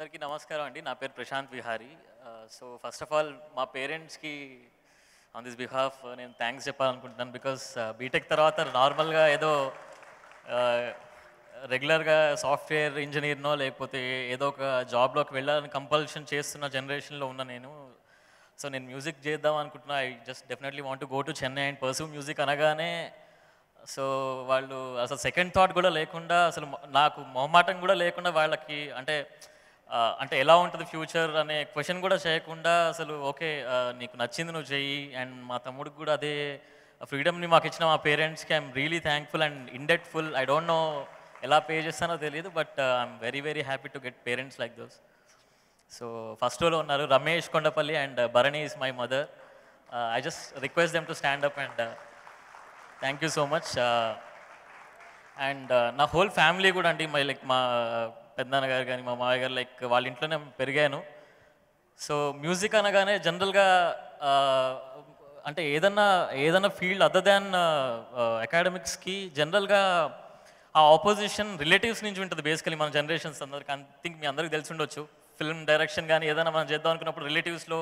అందరికీ నమస్కారం అండి. నా పేరు Prashant Vihari. So first of all మా పేరెంట్స్కి ఆన్ దిస్ బిహాఫ్ నేను థ్యాంక్స్ చెప్పాలనుకుంటున్నాను. బికాస్ బీటెక్ తర్వాత నార్మల్గా ఏదో రెగ్యులర్గా సాఫ్ట్వేర్ ఇంజనీర్నో లేకపోతే ఏదో ఒక జాబ్లోకి వెళ్ళాలని కంపల్షన్ చేస్తున్న జనరేషన్లో ఉన్న నేను. సో నేను మ్యూజిక్ చేద్దాం అనుకుంటున్నా. I just definitely want to go to Chennai and pursue music అనగానే సో వాళ్ళు అసలు సెకండ్ థాట్ కూడా లేకుండా, అసలు నాకు మొహమాటం కూడా లేకుండా వాళ్ళకి అంటే ఎలా ఉంటుంది ఫ్యూచర్ అనే క్వశ్చన్ కూడా చేయకుండా అసలు ఓకే నీకు నచ్చింది నువ్వు చెయ్యి. అండ్ మా తమ్ముడికి కూడా అదే ఫ్రీడమ్ని మాకు ఇచ్చిన మా పేరెంట్స్కి I'm really thankful and indebted. I don't know ఎలా పే చేస్తానో తెలియదు, but I'm very very happy to get parents like those. So first రోలో ఉన్నారు Ramesh Kondapalli and Bharani is my mother. I just request them to stand up and thank you so much. And నా whole family కూడా అండి, మా పెద్దనాన్న గారు కానీ మా మామయ్య గారు వాళ్ళ ఇంట్లోనే పెరిగాను. సో మ్యూజిక్ అనగానే జనరల్గా అంటే ఏదన్నా ఫీల్డ్ అదర్ దాన్ అకాడమిక్స్కి జనరల్గా ఆ ఆపోజిషన్ రిలేటివ్స్ నుంచి ఉంటుంది బేసికలీ. మన జనరేషన్స్ అందరికి ఐ థింక్ మీ అందరికీ తెలిసి ఉండొచ్చు. ఫిల్మ్ డైరెక్షన్ కానీ ఏదైనా మనం చేద్దాం అనుకున్నప్పుడు రిలేటివ్స్లో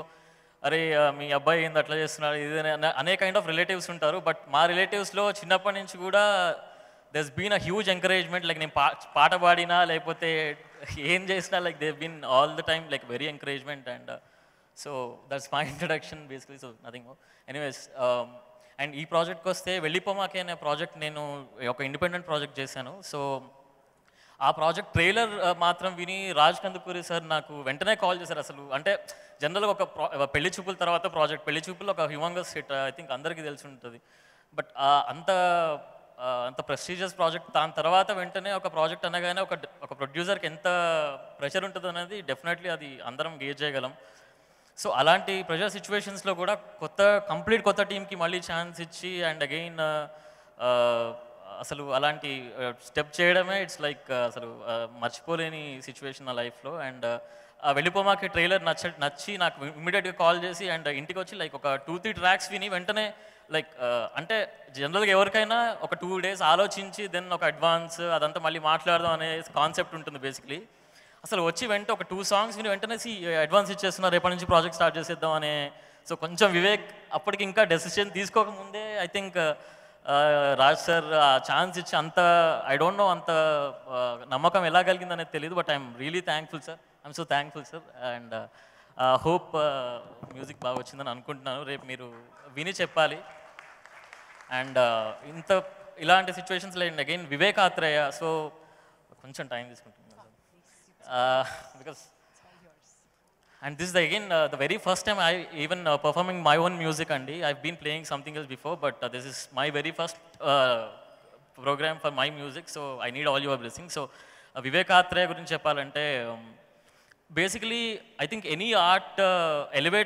అరే మీ అబ్బాయి ఏంది అట్లా చేస్తున్నాడు ఇదేనా అనే కైండ్ ఆఫ్ రిలేటివ్స్ ఉంటారు. బట్ మా రిలేటివ్స్లో చిన్నప్పటి నుంచి కూడా there's been a huge encouragement. నేను పాట పాడినా లేకపోతే ఏం చేసినా they've been all the time very encouragement. And so that's my introduction basically, so nothing more. Anyways, and ఈ ప్రాజెక్ట్కి వస్తే వెళ్ళిపోమాకే అనే ప్రాజెక్ట్ నేను ఒక ఇండిపెండెంట్ ప్రాజెక్ట్ చేశాను. సో ఆ ప్రాజెక్ట్ ట్రైలర్ మాత్రం విని రాజ్ కందుకూరి సార్ నాకు వెంటనే కాల్ చేశారు. అసలు అంటే జనరల్గా ఒక పెళ్లి చూపుల తర్వాత ప్రాజెక్ట్, పెళ్లి చూపులు ఒక హ్యూమంగస్ హిట్, ఐ థింక్ అందరికీ తెలిసి ఉంటుంది. బట్ అంత ప్రెస్టీజియస్ ప్రాజెక్ట్ దాని తర్వాత వెంటనే ఒక ప్రాజెక్ట్ అనగానే ఒక ప్రొడ్యూసర్కి ఎంత ప్రెషర్ ఉంటుంది అనేది డెఫినెట్లీ అది అందరం గేజ్ చేయగలం. సో అలాంటి ప్రెషర్ సిచ్యువేషన్స్లో కూడా కంప్లీట్ కొత్త టీంకి మళ్ళీ ఛాన్స్ ఇచ్చి అండ్ అగైన్ అసలు అలాంటి స్టెప్ చేయడమే ఇట్స్ అసలు మర్చిపోలేని సిచ్యువేషన్ నా లైఫ్లో. అండ్ వెళ్ళిపోమాకి ట్రైలర్ నచ్చి నాకు ఇమ్మీడియట్గా కాల్ చేసి అండ్ ఇంటికి వచ్చి ఒక 2-3 ట్రాక్స్ విని వెంటనే అంటే జనరల్గా ఎవరికైనా ఒక 2 days ఆలోచించి దెన్ ఒక అడ్వాన్స్ అదంతా మళ్ళీ మాట్లాడదాం అనే కాన్సెప్ట్ ఉంటుంది బేసిక్లీ. అసలు వచ్చి ఒక 2 songs విని వెంటనే అడ్వాన్స్ ఇచ్చేస్తున్నారు, రేపటి నుంచి ప్రాజెక్ట్ స్టార్ట్ చేసేద్దాం అనే. సో కొంచెం వివేక్ అప్పటికి ఇంకా డెసిషన్ తీసుకోకముందే ఐ థింక్ రాజ్ సార్ ఆ ఛాన్స్ ఇచ్చి ఐ డోంట్ నో అంత నమ్మకం ఎలా కలిగింది అనేది తెలియదు. But I'm really thankful sir, I'm so thankful sir. And hope music బాగా వచ్చిందని అనుకుంటున్నాను. రేపు మీరు విని చెప్పాలి. అండ్ ఇలాంటి సిచ్యువేషన్స్లో అగైన్ వివేక్ ఆత్రేయ, సో కొంచెం టైం తీసుకుంటున్నాను because and this is again the very first time I even performing my own music andi. I've been playing something else before, but this is my very first program for my music, so I need all your blessings. So Vivek Athreya gurinchi cheppalante basically I think any art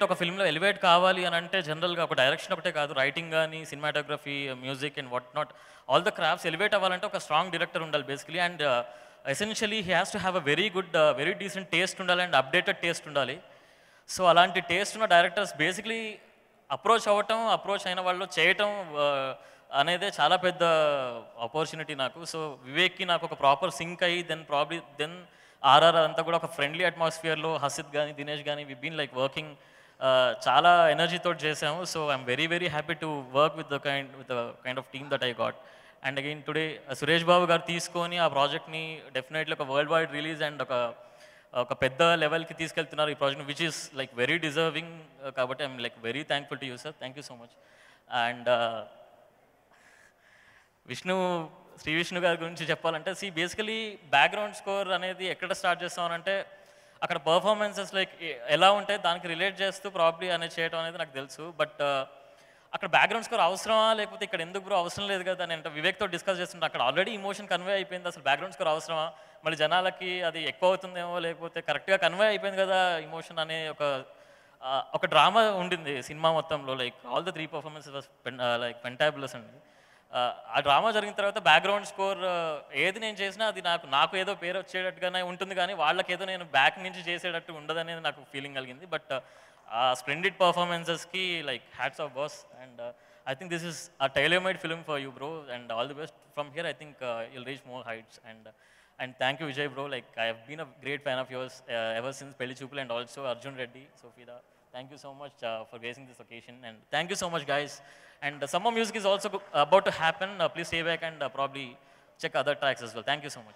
ఒక ఫిల్మ్లో elevate కావాలి అని అంటే జనరల్గా ఒక direction ఒకటే కాదు, writing కానీ cinematography music and what not all the crafts elevate అవ్వాలంటే ఒక స్ట్రాంగ్ డైరెక్టర్ ఉండాలి basically. And essentially he has to have a very good very decent taste ఉండాలి అండ్ అప్డేటెడ్ టేస్ట్ ఉండాలి. సో అలాంటి టేస్ట్ ఉన్న డైరెక్టర్స్ బేసిక్లీ అప్రోచ్ అయిన వాళ్ళు చేయటం అనేదే చాలా పెద్ద ఆపర్చునిటీ నాకు. సో వివేక్కి నాకు ఒక ప్రాపర్ సింక్ అయ్యి దెన్ ఆర్ఆర్ అంతా కూడా ఒక ఫ్రెండ్లీ అట్మాస్ఫియర్లో హసిత్ కానీ దినేష్ కానీ వి బీన్ వర్కింగ్ చాలా ఎనర్జీతో చేసాము. So I'm very very happy to work with the kind of team that I got. And again today Suresh Babu garu తీసుకొని ఆ ప్రాజెక్ట్ని డెఫినెట్లీ ఒక వరల్డ్ వైడ్ రిలీజ్ అండ్ ఒక పెద్ద లెవెల్కి తీసుకెళ్తున్నారు ఈ project, which is very deserving. కాబట్టి I am very thankful to you sir, thank you so much. And Shri Vishnu గారి గురించి చెప్పాలంటే బేసికలీ బ్యాక్గ్రౌండ్ స్కోర్ అనేది ఎక్కడ స్టార్ట్ చేస్తామనంటే అక్కడ పర్ఫార్మెన్సెస్ ఎలా ఉంటాయి దానికి రిలేట్ చేస్తూ ప్రాబ్లీ అనేది చేయడం అనేది నాకు తెలుసు. బట్ అక్కడ బ్యాక్గ్రౌండ్ స్కోర్ అవసరమా లేకపోతే ఇక్కడ ఎందుకు బ్రో అవసరం లేదు కదా నేను వివేక్తో డిస్కస్ చేస్తుంటే అక్కడ ఆల్రెడీ ఇమోషన్ కన్వే అయిపోయింది, అసలు బ్యాక్గ్రౌండ్ స్కోర్ అవసరమా, మళ్ళీ జనాలకి అది ఎక్కువ అవుతుందేమో లేకపోతే కరెక్ట్గా కన్వే అయిపోయింది కదా ఇమోషన్ అనే ఒక డ్రామా ఉండింది సినిమా మొత్తంలో. ఆల్ ద 3 performances ఫెంటాబులస్ అండి. ఆ డ్రామా జరిగిన తర్వాత బ్యాక్గ్రౌండ్ స్కోర్ ఏది నేను చేసినా అది నాకు ఏదో పేరు వచ్చేటట్టుగానే ఉంటుంది, కానీ వాళ్ళకేదో నేను బ్యాక్ నుంచి చేసేటట్టు ఉండదనేది నాకు ఫీలింగ్ కలిగింది. బట్ ఆ స్ప్లెండిడ్ పర్ఫార్మెన్సెస్కి hats off boss. And I think this is a tailor made film for you bro, and all the best from here. I think you'll reach more heights. And And thank you, Vijay, bro. Like, I have been a great fan of yours ever since Pelli Choopulu, and also Arjun Reddy, Sofida. Thank you so much for gracing this occasion. And thank you so much, guys. And summer music is also about to happen. Please stay back and probably check other tracks as well. Thank you so much.